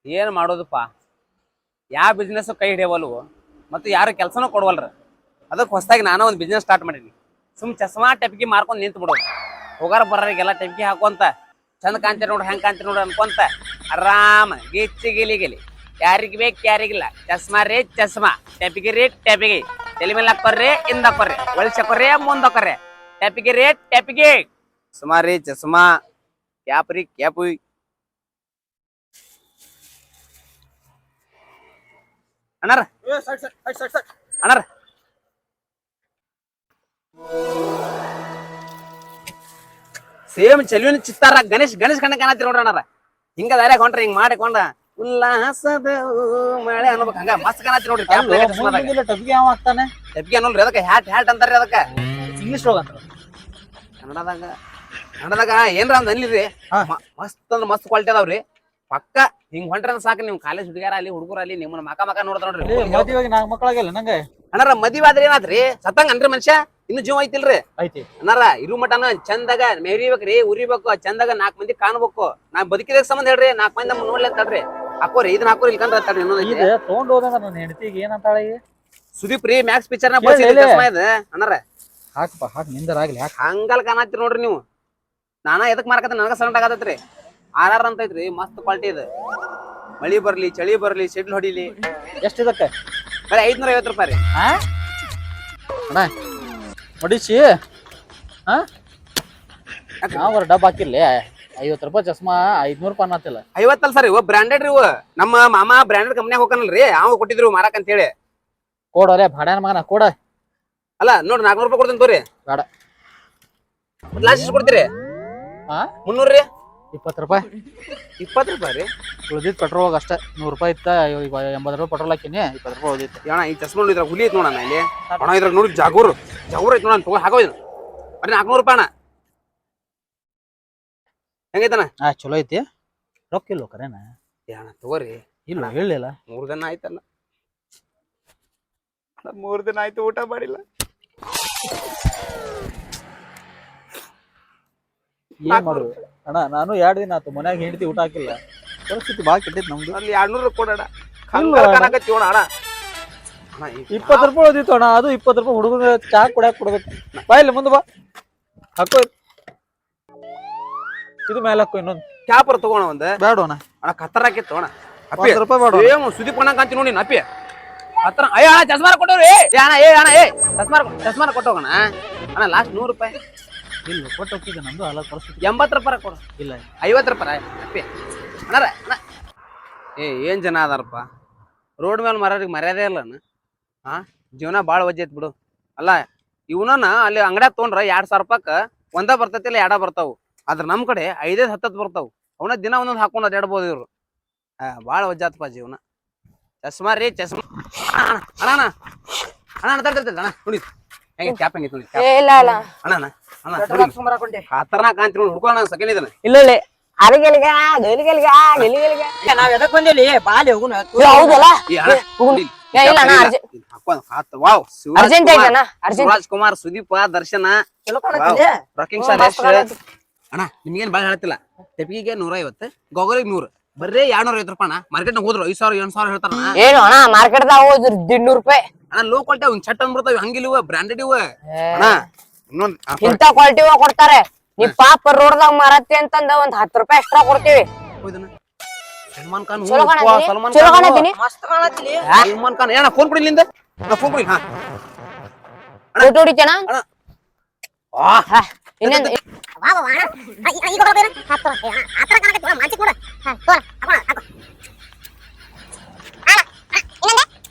ಏನ್ ಮಾಡೋದಪ್ಪ, ಯಾವ ಬಿಸ್ನೆಸ್ ಕೈ ಹಿಡಿಯವಲ್ವು ಮತ್ತು ಯಾರು ಕೆಲಸನೂ ಕೊಡವಲ್ರ. ಅದಕ್ಕೆ ಹೊಸದಾಗಿ ನಾನು ಒಂದು ಬಿಸ್ನೆಸ್ ಸ್ಟಾರ್ಟ್ ಮಾಡೀನಿ. ಚಸ್ಮಾ ಟೆಪ್ಕಿ ಮಾರ್ಕೊಂಡು ನಿಂತು ಬಿಡೋದು. ಹೋಗಾರ ಬರೋರಿಗೆಲ್ಲ ಟೆಪ್ಕಿ ಹಾಕೊಂತ ಚಂದ ಕಾಂತಿ ನೋಡ್ರಿ, ಹೆಂಗೆ ಕಾಂತಿ ನೋಡ್ರಿ ಅನ್ಕೊಂತ ಆರಾಮ ಗಿಚ್ಚಿ ಗಿಲಿ ಗಿಲಿ. ಯಾರಿಗೆ ಬೇಕು ಯಾರಿಗಿಲ್ಲ, ಚಸ್ಮಾ ರೀ ಚಸ್ಮಾ, ಟೆಪ್ಗಿ ರೀ ಟೆಪ್ಗಿ, ತಲೆ ಮೇಲೆ ಹಾಕೋರ್ರಿ ಹಿಂದ ಹಾಕೋರ್ರಿ, ಒಳಸಕೋರ್ರಿ ಮುಂದೆ ಹಾಕೋರ್ರಿ, ಟೆಪ್ಗಿ ರೀ ಟೆಪ್ಗಿ, ಚಸ್ಮಾ ರೀ ಚಸ್ಮಾ, ಕ್ಯಾಪ್ ರೀ ಕ್ಯಾಪು. ಅಣ್ಣಾರ ಅಣ್ಣಾರ ಸೇಮ್ ಚೆಲುವಿನ ಚಿತ್ತಾರ ಗಣೇಶ್ ಕಣ್ಣ ಕಾಣತ್ತೀರಿ ನೋಡ್ರಿ ಅಣ್ಣಾರ. ಹಿಂಗ ದಾರ್ಯಾಗ ಹೊಂಟ್ರಿ, ಹಿಂಗ್ ಮಾಡಿಕೊಂಡ ಉಲ್ಲಾಸದ ಮಳೆ ಅನ್ಬೇಕು, ಹಂಗ ಮಸ್ತ್ ಕಾಣತ್ತೀರಿ ನೋಡ್ರಿ. ಟೆಪ್ಗಿ ಅನ್ನೋಲ್ರಿ, ಅದಕ್ಕೆ ಹ್ಯಾಟ್ ಅಂತಾರ್ರಿ. ಅದಕ್ಕೆ ಇಂಗ್ಲಿಷ್ ರೋಗ ಅಂತ ಕನ್ನಡದಾಗ ಏನ್ರ ಅಂದ್ ಅನ್ಲಿರಿ. ಮಸ್ತ್ ಅಂದ್ರ ಮಸ್ತ್ ಕ್ವಾಲಿಟಿ ಅದಾವ್ರಿ. ಪಕ್ಕ ಹಿಂಗ್ ಹೊಂಟ್ರ ಸಾಕು, ನಿಮ್ ಕಾಲೇಜ್ ಹುಡುಗಾರ ಅಲ್ಲಿ ಹುಡುಗರ ಅಲ್ಲಿ ನಿಮ್ಮನ್ನ ಮಕ ನೋಡ್ತಾರ ನೋಡ್ರಿ. ಮದುವೆಗೆ 4 ಮಕ್ಕಳಾಗಿಲ್ಲ ನಂಗೆ. ಅಣ್ಣಾರ ಮದ್ವಿ ಆದ್ರೆ ಏನಾದ್ರಿ, ಸತ್ತಂಗ ಅನ್ರಿ ಮನುಷ್ಯ, ಇನ್ನು ಜೀವ ಐತಿಲ್ರಿ ಐತಿ. ಅಣ್ಣಾರ ಇರು ಮಟನ ಚಂದಾಗ ಮೆರಿಬೇಕ್ರಿ, ಉರಿಬೇಕು ಚಂದಾಗ, 4 ಮಂದಿ ಕಾಣ್ಬೇಕು. ನಾ ಬದುಕಿದ ಸಂಬಂಧ ಹೇಳ್ರಿ, 4 ಮಂದಿ ನಮ್ ನೋಡ್ಲಿ ಅಂತಲ್ರಿ. ಹಾಕೋರಿ ಇದನ್ನ ಹಾಕೋರಿ, ಇಲ್ಕಂದ್ರ ತಗೊಂಡ್ ಹೋದಂಗ ನನ್ನ ಹೆಂಡತಿಗೆ ಏನಂತಾಳ ಸುದೀಪ್ ರೀ ಮ್ಯಾಕ್ಸ್ ಪಿಕ್ಚರ್ ನ ಇದೆ ಅಣ್ಣಾರ. ಹಾಕಪ್ಪ ಹಾಕ್ ನಿಂದರಾಗ್ಲಿ ಹಾಕ್. ಹಂಗಲ್ ಕಾಣತ್ತೀರಿ ನೋಡ್ರಿ ನೀವು. ನಾನಾ ಎದಕ್ ಮಾರ್ಕತ್ತ ನನಗ ಸಂಕಟ ಆಗತೈತ್ರಿ. ಆರ್ ಅಂತ ಐತ್ರಿ, ಮಸ್ತ್ ಕ್ವಾಲಿಟಿ ಇದೆ. ಮಳಿ ಬರ್ಲಿ ಚಳಿ ಬರ್ಲಿ ಸಿಡ್ಲು ಹೊಡಿಲಿ. ಎಷ್ಟು ಇದಕ್ಕೆ? ಬರೀ 550 ರೂಪಾಯಿ ರೀ. ಅಣ್ಣ ಹೊಡಿಸಿ ನಾವ್ ಡಬ್ಬ ಹಾಕಿರ್ಲಿ 50 ರೂಪಾಯಿ ಚಸ್ಮಾ 500 ರೂಪಾಯಿ ಅನ್ನತ್ತಿಲ್ಲ. 50 ಅಲ್ಲ ಸರ್, ಇವ ಬ್ರಾಂಡೆಡ್ ರೀ. ಇವ ನಮ್ಮ ಮಾಮ ಬ್ರಾಂಡೆಡ್ ಕಂಪ್ನಿಯಾಗ ಹೋಗನಲ್ರಿ, ಅವ್ ಕೊಟ್ಟಿದ್ರು ಮಾರಾಕ್ ಅಂತ ಹೇಳಿ. ಕೊಡೋಲೆ ಭಾಡ್ಯಾನ ಮಗನ ಕೊಡ. ಅಲ್ಲ ನೋಡ್ರಿ 400 ರೂಪಾಯಿ ಕೊಡ್ತೀನಿ ತೋರಿ. ಬೇಡ ಲಾಸ್ಟ್ ಎಷ್ಟು ಕೊಡ್ತೀರಿ? 300 ರೀ. 20 ರೂಪಾಯಿ. 20 ರೂಪಾಯಿ ರೀ. ಉಳಿದಿದ್ದು ಪೆಟ್ರೋಲ್ ಅಷ್ಟೇ. 100 ರೂಪಾಯಿ ಇತ್ತ, 80 ರೂಪಾಯಿ ಪೆಟ್ರೋಲ್ ಹಾಕಿನಿ, 20 ರೂಪಾಯಿ ಉಳಿದಿತ್ತು. ಅಣ್ಣ ಈ ಚಸ್ಮಾ ನೋಡಿದ್ರ ಹುಲಿ ಐತ್ ನೋಡಣ್ಣ ಇಲ್ಲಿ. ಅಣ್ಣ ಇದ್ರಾಗ ನೋಡಿ ಜಾಗೂರ್ ಐತ್ ನೋಡಣ್ಣ, ತಗೋ ಹಾಕೋ ಇದು. ಬರೀ 400 ರೂಪಾಯಿ ಅಣ್ಣ. ಹೆಂಗೈತಣ್ಣ? ಚಲೋ ಐತಿ. ರೊಕ್ಕ ಇಲ್ವ ಕರೇನ? ಅಣ್ಣ ತಗೋರಿ. ಇಲ್ಲ ಹೇಳಿಲ್ಲ. 3 ದಿನ ಆಯ್ತಲ್ಲ. 3 ದಿನ ಆಯ್ತು ಊಟ ಮಾಡಿಲ್ಲ. ಏನ್ ಮಾಡುದು ಅಣ್ಣ, ನಾನು 2 ದಿನ ಆಯ್ತು ಮನ್ಯಾಗ ಹೆಂಡತಿ ಊಟ ಹಾಕಿಲ್ಲ. ಪರಿಸ್ಥಿತಿ ಬಾಳ ಕೆಟ್ಟಿತ್ತು ನಮ್ದು. ಅಲ್ಲಿ 200 ಕೊಡೋಣ. ಅಣ್ಣ 20 ರೂಪಾಯಿ ಓದಿತ್ತು ಅಣ್ಣ. ಅದು 20 ರೂಪಾಯಿ ಹುಡುಗನ ಚಾ ಕುಡಿಯಾಕ ಕೊಡ್ಬೇಕು. ಬಾ ಇಲ್ಲಿ ಮುಂದೆ ಬಾ, ಹಾಕೋ ಇದು ಮೇಲೆ ಹಾಕೋ. ಇನ್ನೊಂದು ಕ್ಯಾಪರ್ ತಗೋಣ ಒಂದ್. ಬೇಡ ಅಣ್ಣ. ಅಣ್ಣ ಕತ್ತರ ಹಾಕಿತ್ತು ಅಣ್ಣ. 10 ರೂಪಾಯಿ ಬೇಡ. ಏನ್ ಸುದೀಪ್ ಅಣ್ಣ ಕಾಂತಿ ನೋಡಿ ನಪ್ಪಿ ಹತ್ರ. ಅಯ್ಯ ಅಣ್ಣ ಚಸ್ಮಾರ ಕೊಟ್ಟವ್ರಿ. ಚಸ್ಮಾರ ಕೊಟ್ಟೋಗಣ ಅಣ್ಣ. ಲಾಸ್ಟ್ 100 ರೂಪಾಯಿ ಇಲ್ಲ ಕೊಟ್ಟು ಹೋಗಿದ್ದೆ. ನಮ್ದು ಅಲ್ಲ ಪರಿಸ್ಥಿತಿ. 80 ರೂಪಾಯಿ ಕೊಡು. ಇಲ್ಲ 50 ರೂಪಾಯಿ ಅಪ್ಪಿ ಅಣ್ಣಾರ. ಏನ್ ಜನ ಅದಾರಪ್ಪ ರೋಡ್ ಮೇಲೆ ಮರ್ಯಾರಿಗೆ ಮರ್ಯಾದೆ ಇಲ್ಲ. ಜೀವನ ಭಾಳ ವಜ್ಜೆ ಐತ್ ಬಿಡು. ಅಲ್ಲ ಇವನ ಅಲ್ಲಿ ಅಂಗಡ್ಯಾಗ ತೊಗೊಂಡ್ರ 2000 ರೂಪಾಯಿಕ ಒಂದ ಬರ್ತೈತಿ, ಇಲ್ಲ 2 ಬರ್ತಾವು. ಆದ್ರ ನಮ್ ಕಡೆ 5 10 ಬರ್ತಾವು. ಅವನ ದಿನ ಒಂದೊಂದು ಹಾಕೊಂಡ್ ಅಡ್ಯಾಡ್ಬೋದು ಇವ್ರು. ಭಾಳ ವಜ್ಜಾತಪ್ಪ ಜೀವನ. ಚಸ್ಮಾ ರೀ ಚಸ್ಮಾ. ಅಣ್ಣ ಅಣ್ಣ ಅಣ್ಣ ತರ್ತೈತಲ್ಲ ಅಣ್ಣ ನೋಡಿ ಹೆಂಗೆ ಕ್ಯಾಪ್ ಹೆಂಗೈತಿ ನೋಡಿ. ಅಣ್ಣ ಅಣ್ಣ ಖತರ್ನಾಕ್ ಕಾಂತಿ ನೋಡಿ. ಹುಡ್ಕೊಳ್ಳೋಣ ಸೆಕೆಂಡ್ ಇದನ್ನ. ಇಲ್ಲ ನಾವ್ ಎದಕ್ ಬಂದೇಲಿ ಬಾಲಿ ಹೋಗುನ. ಶಿವರಾಜ್ ಕುಮಾರ್, ಸುದೀಪ, ದರ್ಶನ, ರಾಕಿಂಗ್ ಸ್ಟಾರ್ ಯಶ್. ಅಣ್ಣ ನಿಮ್ಗೇನ್ ಬಾಳ ಹೇಳ್ತಿಲ್ಲ. ಟೆಪಿಗೆ 150, ಗೊಗರಿಗೆ 100, ಬರ್ರೇ 250 ರೂಪಾಯಿ ಅಣ್ಣ. ಮಾರ್ಕೆಟ್ ನಾಗ ಹೋದ್ರು 5000 8000 ಹೇಳ್ತಾರ. ಏನು ಅಣ್ಣ ಮಾರ್ಕೆಟ್ ದಾಗ ಹೋದ್ರು 150 ರೂಪಾಯಿ ಅಣ್ಣ. ಲೋ ಕ್ವಾಲಿಟಿ ಅವ್ ಚಟ್ ಅಂದ್ಬಿಡ್ತಾವ. ಹಂಗಿಲ್ವ ಬ್ರಾಂಡೆಡ್ ಇವ ಅಣ್ಣ. ಇನ್ನೊಂದ್ ಇಂತ ಕ್ವಾಲಿಟಿ ಕೊಡ್ತಾರೆ. ನೀ ಪಾಪ ರೋಡ್ದಾಗ ಮಾರತ್ತಿ ಅಂತಂದ 10 ರೂಪಾಯಿ ಎಕ್ಸ್ಟ್ರಾ ಕೊಡ್ತೀವಿ. ಸಲ್ಮಾನ್ ಖಾನ್ ಚಲೋ ಸಲ್ಮಾನ್ ಖಾನ್ ಏನ ಫೋನ್ ಕೊಡಿ ಇಲ್ಲಿಂದ. ಫೋನ್ ಕೊಡಿ. ಫೋಟೋ ಹೊಡಿತೇನ? ಇನ್ನೊಂದು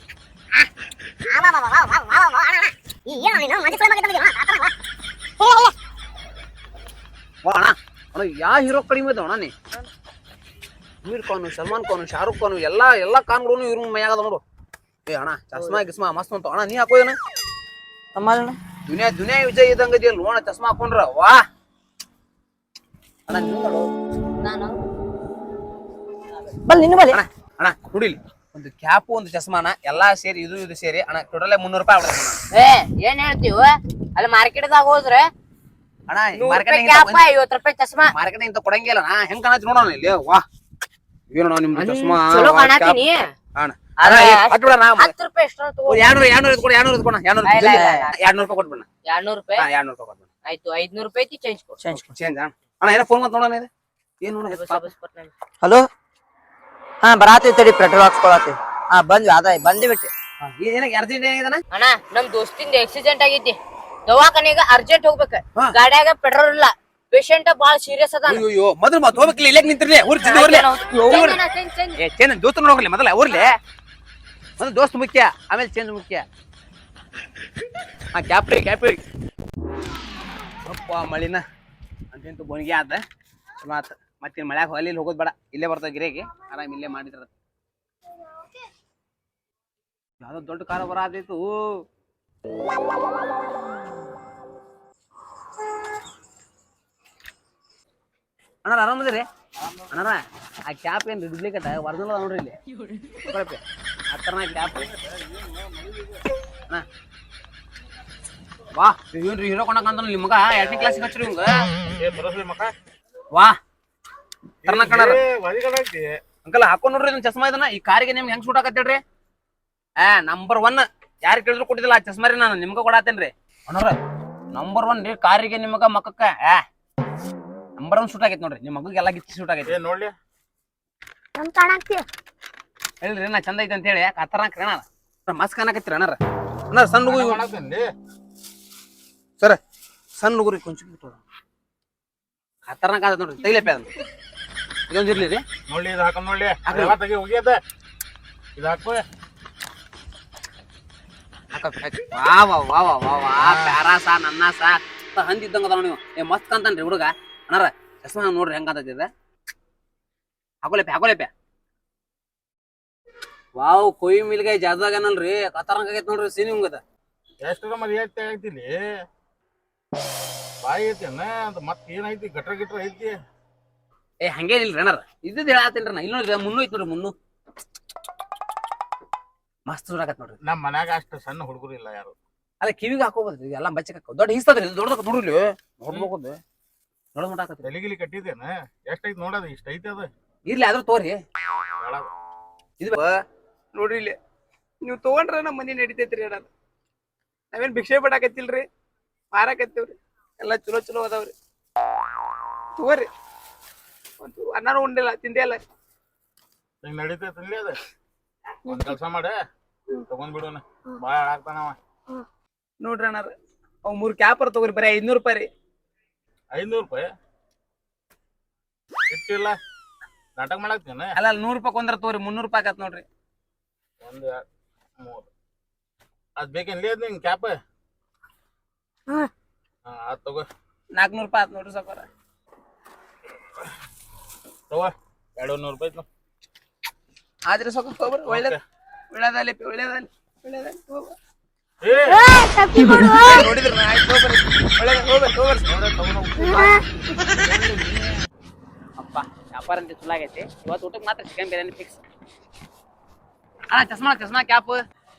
ಯಾ ಹೀರೋ ಕಡಿಮೆ ಅದಾವ ಅಣ್ಣ. ನೀ ಅಮೀರ್ ಖಾನ್, ಸಲ್ಮಾನ್ ಖಾನ್, ಶಾರುಖ್ ಖಾನ್ ಎಲ್ಲಾ ಖಾನ್ಗಳು ಇವ್ರ ಮೈಯಾಗದ ನೋಡು. ಏ ಅಣ್ಣ ಚಸ್ಮಾ ಗಿಸ್ಮಾ ಮಸ್ತ್ ಅಂತ ಅಣ್ಣ. ನೀ ಹಾಕೋದೇನ? ದುನಿಯಾ ವಿಜಯ್ ಇದ್ದಂಗ ಇದೆಯಲ್ಲ ನೋಡ ಚಸ್ಮಾ ಹಾಕೊಂಡ್ರ. ವಾ ಅಣ್ಣ ಅಣ್ಣ ಕುಡಿಲಿ ಒಂದು ಕ್ಯಾಪು ಒಂದು ಚಸ್ಮಾನ ಎಲ್ಲಾ ಸೇರಿ ಇದು ಸೇರಿ ಅಣ್ಣ ಟೋಟಲ್ 300 ರೂಪಾಯಿ ಆಗ್ತದೆ. ಏನ್ ಹೇಳ್ತೀವ? ಅಲ್ಲಿ ಮಾರ್ಕೆಟ್ ದಾಗ ಹೋದ್ರೆ ಅಣ್ಣ 50 ರೂಪಾಯಿ ಚಸ್ಮಾ ಮಾರ್ಕೆಟ್ ಇಂತ ಕೊಡಂಗಿಲ್ಲ. ಹೆಂಗ್ ಕಾಣತ್ ನೋಡೋಣ ಇಲ್ಲಿ. ವಾ ಏನು ನಾವು ನಿಮ್ ಚಸ್ಮಾ ಚಲೋ ಕಾಣತೀನಿ ಅಣ್ಣ ಅಟ್ ಬಿಡ ನಾ 10 ರೂಪಾಯಿ ಎಷ್ಟೋ ತಗೋ 200 ಕೊಡು 200 ಕೊಡ 200 ಇಲ್ಲ, ಇಲ್ಲ, 200 ರೂಪಾಯಿ ಕೊಟ್ಬಿಡ 200 ರೂಪಾಯಿ 200 ರೂಪಾಯಿ ಕೊಟ್ಬಿಡ ಆಯ್ತು 500 ರೂಪಾಯಿ ಐತಿ ಚೇಂಜ್ ಕೊಡು ಚೇಂಜ್ ಅಣ್ಣ ಏನೋ ಫೋನ್ ಮಾಡ್ತ ನೋಡೋಣ ಇದು ಏನು ನೋಡ ಹಲೋ ಹಾ ಬರಾತೀವಿ ತಡಿ ಪೆಟ್ರೋಲ್ ಹಾಕ್ಸ್ಕೊಳತ್ತೀವಿ ಹಾ ಬಂದ್ವಿ ಬಂದಿ ಬಿಟ್ಟಿ ಏನಕ್ಕೆ ಅರ್ಜೆಂಟ್ ಏನಿದಾನ ಅಣ್ಣ ನಮ್ ದೋಸ್ತಿಂದ ಆಕ್ಸಿಡೆಂಟ್ ಆಗೈತಿ ದವಾಖಾನೆಗ ಅರ್ಜೆಂಟ್ ಹೋಗ್ಬೇಕ ಹಾ. ಗಾಡ್ಯಾಗ ಪೆಟ್ರೋಲ್ ಇಲ್ಲ ಪೇಷಂಟ್ ಬಾಳ ಸೀರಿಯಸ್ ಅದ ಅಯ್ಯೋ ಮೊದಲು ಮತ್ತೆ ಹೋಗ್ಬೇಕಿಲ್ಲ ಇಲ್ಲೇ ನಿಂತಿರ್ಲಿ ಊರ್ ಚಿಂದ ಊರ್ಲಿ ಏ ಚೇಂಜ್ ದೋಸ್ತನ ಹೋಗ್ಲಿ ಮೊದಲ ಊರ್ಲಿ ಮೊದಲು ದೋಸ್ತ್ ಮುಖ್ಯ ಆಮೇಲೆ ಚೇಂಜ್ ಮುಖ್ಯ ಹಾ ಕ್ಯಾಪ್ರಿ ಅಪ್ಪ ಮಳಿನ ಅಂತಂತೂ ಬೋನಿಗೆ ಆತ ಚಲೋ ಆತ ಮತ್ತೆ ಮಳ್ಯಾಗ ಹೊಲಿ ಹೋಗೋದ್ ಬೇಡ ಇಲ್ಲೇ ಬರ್ತಾವ ಗಿರೇಗಿ ಆರಾಮ್ ಇಲ್ಲೇ ಮಾಡಿದ್ರ ಯಾವ್ದೋ ದೊಡ್ಡ ಕಾರ ಬರಾತೈತು ಅಣ್ಣ ಆರಾಮದಿರಿ ಅಣ್ಣ ಆ ಕ್ಯಾಪ್ ಏನ್ ಡುಪ್ಲಿಕೇಟ್ ಒರಿಜಿನಲ್ ನೋಡ್ರಿ ಇಲ್ಲಿ ಹತ್ತರ ಕ್ಯಾಪ್ ವಾ ಏನ್ರಿ ಹೀರೋ ಕೊಂಡಂತ ನಿಮ್ ಮಗ 2ನೇ ಕ್ಲಾಸಿಗೆ ಹಚ್ಚ್ರಿ ಇವಂಗ ವಾ ಕರ್ನಾಟಕ ಅಂಕಲ್ ಹಾಕೊಂಡ್ ನೋಡ್ರಿ ಇದನ್ನ ಚಸ್ಮಾ ಇದನ್ನ ಈ ಕಾರಿಗೆ ನಿಮ್ಗೆ ಹೆಂಗ್ ಸೂಟ್ ಆಗತ್ತೇಳ್ರಿ ನಂಬರ್ 1 ಯಾರು ಕೇಳಿದ್ರು ಕೊಟ್ಟಿದಿಲ್ಲ ಆ ಚಸ್ಮಾ ರೀ ನಾನು ನಿಮ್ಗ ಕೊಡಾತೇನ್ರಿ ಅಣ್ಣವ್ರ ನಂಬರ್ 1 ರೀ ಕಾರಿಗೆ ನಿಮಗ ಮಕ್ಕಕ್ಕ ನಂಬರ್ 1 ಸೂಟ್ ಆಗೈತಿ ನೋಡ್ರಿ ನಿಮ್ ಮಗಳಿಗೆ ಎಲ್ಲ ಗಿಚ್ಚಿ ಸೂಟ್ ಆಗೈತಿ ನೋಡ್ಲಿ ಹೇಳ್ರಿ ನಾ ಚಂದ ಐತಿ ಅಂತ ಹೇಳಿ ಕತ್ತರ್ನಾಕ ಅಣ್ಣ ಮಸ್ತ್ ಕಾಣಕತ್ತೀರ ಅಣ್ಣ ಸಣ್ಣ ಹುಡುಗ ಸರ್ ಸಣ್ಣ ಹುಡುಗರಿಗೆ ಕೊಂಚ ಕತ್ತರ್ನಾಕ ಆದ ನೋಡ್ರಿ ತೈಲಪ್ಪೆ ಅದನ್ನ ಇದೊಂದು ಇರ್ಲಿ ರೀ ನೋಡ್ಲಿ ಇದು ಹಾಕೊಂಡ್ ನೋಡ್ಲಿ ಎಲ್ಲ ತೆಗಿ ಹೋಗ್ಯದ ಇದು ಹಾಕೋ ವಾ ವಾ ವಾ ವಾ ವಾ ವಾ ಪ್ಯಾರಾಸ ನನ್ನಾಸ ಹಂದಿದ್ದಂಗ ಅದಾವ ನೀವು ಏ ಮಸ್ತ್ ಕಾಂತಾನ್ರಿ ಹುಡುಗ ಅಣ್ಣಾರ ಚಸ್ಮಾ ನೋಡ್ರಿ ಹೆಂಗ್ ಕಾಂತೈತಿದ ಹಾಕೋಲೆಪ್ಪೆ ವಾವ್ ಕೊಯ್ ಮಿಲ್ಗಾಯ್ ಜಾಸ್ದಾಗನಲ್ರಿ ಕತ್ತರಂಗ ಆಗೈತಿ ನೋಡ್ರಿ ಸೀನಿ ಹಿಂಗದ ಎಷ್ಟು ಮರಿ ಐತಿಲಿ ಬಾಯಿ ಐತಿ ಅನ್ನ ಅದು ಮತ್ತೆ ಏನೈತಿ ಗಟ್ರ ಐತಿ ಏ ಹಂಗೇನಿಲ್ರಿ ಅಣ್ಣಾರ ಇದ್ದಿದ್ದು ಹೇಳತ್ತೇನ್ರಿ ನಾ ಇಲ್ಲಿ ನೋಡ್ರಿ ಮುನ್ನು ಐತಿ ನೋಡ್ರಿ ಮುನ್ನು ಮಸ್ತ್ ಸುಡಾಕತ್ ನೋಡ್ರಿ ನಮ್ಮ ಮನ್ಯಾಗ ಅಷ್ಟು ಸಣ್ಣ ಹುಡುಗರು ಇಲ್ಲ ಯಾರು ಅಲ್ಲ ಕಿವಿಗೆ ಹಾಕೋಬೋದ್ರಿ ಎಲ್ಲ ಬಚ್ಚಕ್ ಹಾಕೋ ದೊಡ್ಡ ಹಿಸ್ತದ್ರಿ ದೊಡ್ಡದ ನೋಡ್ರಿ ನೋಡ್ಬೇಕದು ನೋಡ ಮುಟ್ಟಾಕತ್ರಿ ತಲೆಗಿಲಿ ಕಟ್ಟಿದೇನ ಎಷ್ಟೈತಿ ನೋಡದ ಇಷ್ಟ ಐತಿ ಅದ ಇರ್ಲಿ ಆದ್ರೂ ತೋರಿ ಇದು ನೋಡ್ರಿ ಇಲ್ಲಿ ನೀವು ತಗೊಂಡ್ರ ನಮ್ಮ ಮನೆ ನಡಿತೈತ್ರಿ ಅಣ್ಣ ನಾವೇನ್ ಭಿಕ್ಷೆ ಪಡಾಕತ್ತಿಲ್ರಿ ಮಾರಾಕತ್ತೀವ್ರಿ ಎಲ್ಲ ಚಲೋ ಅದಾವ್ರಿ ತಗೋರಿ ಅನ್ನಾನು ಉಂಡಿಲ್ಲ ತಿಂದೇ ಇಲ್ಲ ಹಿಂಗ್ ನಡಿತೈತಿ ಅದ ಒಂದ್ ಕೆಲಸ ಮಾಡ ತಗೊಂಡ್ ಬಿಡೋಣ ಬಾಳ ಹಾಕ್ತಾನವ ನೋಡ್ರಿ ಅಣ್ಣಾರ ಅವ್ 3 ಕ್ಯಾಪರ್ ತಗೋರಿ ಬರೀ 500 ರೂಪಾಯಿ ರೀ 500 ರೂಪಾಯಿ ಇಟ್ಟಿಲ್ಲ ನಾಟಕ ಮಾಡಾಕ್ತೇನ ಅಲ್ಲ 100 ರೂಪಾಯಿ ಕೊಂದ್ರ ತಗೋರಿ 300 ರೂಪಾಯಿ ಆಗತ್ ನೋಡ್ರಿ 1 2 3 ಅದ್ ಬೇಕೇನ್ಲಿ ಅದ್ ನಿಂಗ್ ಕ್ಯಾಪ್ ಹಾ ಅದ್ ತಗೋ 400 ರೂಪಾಯಿ ಆತ್ ನೋಡ್ರಿ ಸಾಕಾರ ತಗೋ 200 ರೂಪಾಯಿ ಆದ್ರೆ ಸಾಕು ತಗೋರಿ ಒಳ್ಳೇದಲ್ಲಿ ನೋಡಿದ್ರಿ ಅಪ್ಪ ವ್ಯಾಪಾರ ಅಂತ ಚಲೋ ಆಗೈತಿ ಇವತ್ತು ಊಟಕ್ಕೆ ಮಾತ್ರ ಚಿಕನ್ ಬಿರಿಯಾನಿ ಫಿಕ್ಸ್ ಅಣ್ಣ ಚಸ್ಮಾ ಕ್ಯಾಪ್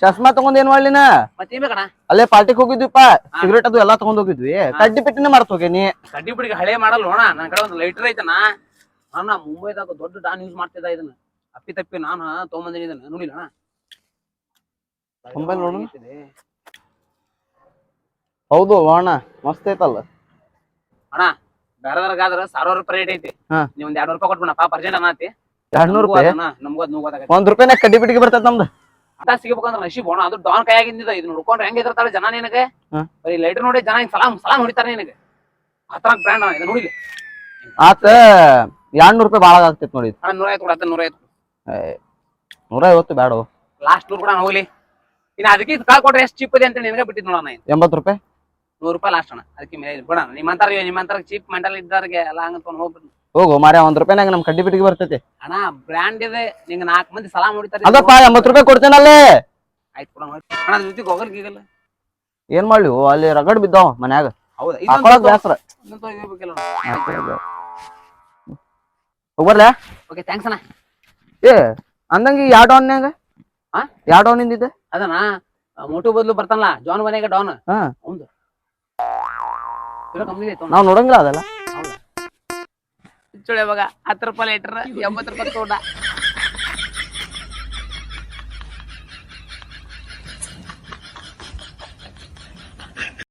ಚಸ್ಮಾ ತಗೊಂಡ್ ಏನ್ ಮಾಡ್ಲಿನ ಮತ್ತೆ ಬೇಕಣ್ಣ ಅಲ್ಲೇ ಪಾರ್ಟಿಗೆ ಹೋಗಿದ್ವಿಪ್ಪ ಸಿಗರೇಟ್ ಅದು ಎಲ್ಲಾ ತಗೊಂಡ್ ಹೋಗಿದ್ವಿ ಕಡ್ಡಿ ಪೆಟ್ಟಿನ ಮರ್ತ್ ಹೋಗೇನಿ ಕಡ್ಡಿ ಬಿಡಿಗೆ ಹಳೆ ಮಾಡಲ್ಲ ನೋಣ ನನ್ನ ಕಡೆ ಒಂದು ಲೈಟರ್ ಐತನ ನಾನು ಮುಂಬೈದಾಗ ದೊಡ್ಡ ಡಾನ್ ಯೂಸ್ ಮಾಡ್ತಿದ್ದ ಇದನ್ನ ತಪ್ಪಿ ನಾನು ತೊಗೊಂಬಂದಿನಿ ಇದನ್ನ ನೋಡಿಲ್ಲ ಅಣ್ಣ ಮುಂಬೈ ನೋಡು ಹೌದು ಅಣ್ಣ ಮಸ್ತ್ ಐತಲ್ಲ ಅಣ್ಣ ಬೇರೆದ್ರಾಗಾದ್ರ 1000 ರೂಪಾಯಿ ರೇಟ್ ಐತಿ ನೀವ್ ಒಂದ್ 200 ರೂಪಾಯಿ ಕೊಟ್ಬಿಡ ಪಾಪ ಅರ್ಜೆಂಟ್ ಅನ್ನತಿ 200 ರೂಪಾಯಿ ನಮಗೂ ಅದ್ ನೋವಾದಾಗ $1 ರೂಪಾಯಿನಾಗ ಕಡ್ಡಿ ಬಿಟ್ಟಿಗೆ ಬರ್ತೈತ್ ನಮ್ದು ಅದ ಸಿಗಬೇಕಂದ್ರ ನಶೀಬ್ ಹೋಣ ಅದು ಡಾನ್ ಕೈಯಾಗಿಂದ ಇದನ್ನ ನೋಡ್ಕೊಂಡ್ರೆ ಹೆಂಗ್ ಇರ್ತಾಳೆ ಜನ ನಿನಗೆ ಬರೀ ಲೈಟರ್ ನೋಡಿ ಜನ ಸಲಾಮ್ ಹೊಡಿತಾರ ನಿನಗೆ ಆತರ ಬ್ರ್ಯಾಂಡ್ ಇದು ನೋಡಿಲ್ಲ ಆತ 200 ರೂಪಾಯಿ ಬಾಳ ಆಗ್ತೈತಿ ನೋಡಿ ಅಣ್ಣ 150 ಕೊಡತ್ತ 150 150 ಬೇಡ ಲಾಸ್ಟ್ 100 ಕೂಡ ಹೋಗ್ಲಿ ಇನ್ನು ಅದಕ್ಕೆ ಕಾಲ್ ಕೊಟ್ರೆ ಎಷ್ಟು ಚೀಪ್ ಇದೆ ಅಂತ ನಿನಗೆ ಬಿಟ್ಟಿದ್ ನೋಡೋಣ 80 ರೂಪಾಯಿ 100 ರೂಪಾಯಿ ಲಾಸ್ಟ್ ಅಣ್ಣ ಅದಕ್ಕೆ ಮೇಲೆ ಬಿಡೋಣ ನಿಮ್ಮಂತರ ಚೀಪ್ ಮೆಂಟಲ್ ಇದ್ದವ್ರಿಗೆ ಎಲ್ಲ ಹಂಗಂತ ಹೋಗ್ಬಿಟ್ಟು ಹೋಗು ಮಾರ್ಯ $1 ರೂಪಾಯಿನಾಗ ನಮ್ ಕಡ್ಡಿ ಬಿಟ್ಟಿಗೆ ಬರ್ತೈತಿ ಅಣ್ಣ ಬ್ರ್ಯಾಂಡ್ ಇದೆ ನಿಂಗ 4 ಮಂದಿ ಸಲಾಮ್ ಹೊಡಿತಾರೆ ಅದಪ್ಪ 80 ರೂಪಾಯಿ ಕೊಡ್ತೇನಲ್ಲೇ ಆಯ್ತು ಕೊಡೋಣ ಅಣ್ಣ ಜೊತೆ ಹೋಗಲ್ ಗೀಗಲ್ಲ ಏನ್ ಮಾಡ್ಲಿ ಅಲ್ಲಿ ರಗಡ್ ಬಿದ್ದಾವ ಮನ್ಯಾಗ ಹೌದಾ ಹಾಕೊಳಕ್ ಬೇಸ್ರ ಹೋಗ್ಬರ್ಲ ಓಕೆ ಥ್ಯಾಂಕ್ಸ್ ಅಣ್ಣ ಏ ಅಂದಂಗ ಯಾವ ಡೌನ್ಯಾಗ ಯಾವ ಡೌನ್ ಇಂದಿದೆ ಅದಣ್ಣ ಮೋಟು ಬದ್ಲು ಬರ್ತಾನಲ್ಲ ಜಾನ್ ಮನೆಗೆ ಡೌನ್ ಹಾ ಹೌದು ಕಂಪ್ನಿ ಐತ ನಾವ್ ನೋಡಂಗಿಲ್ಲ ಅದಲ್ಲ ಚುಳೆ ಮಗ 10 ರೂಪಾಯಿ ಲೀಟರ್ 80 ರೂಪಾಯಿ ತೋಟ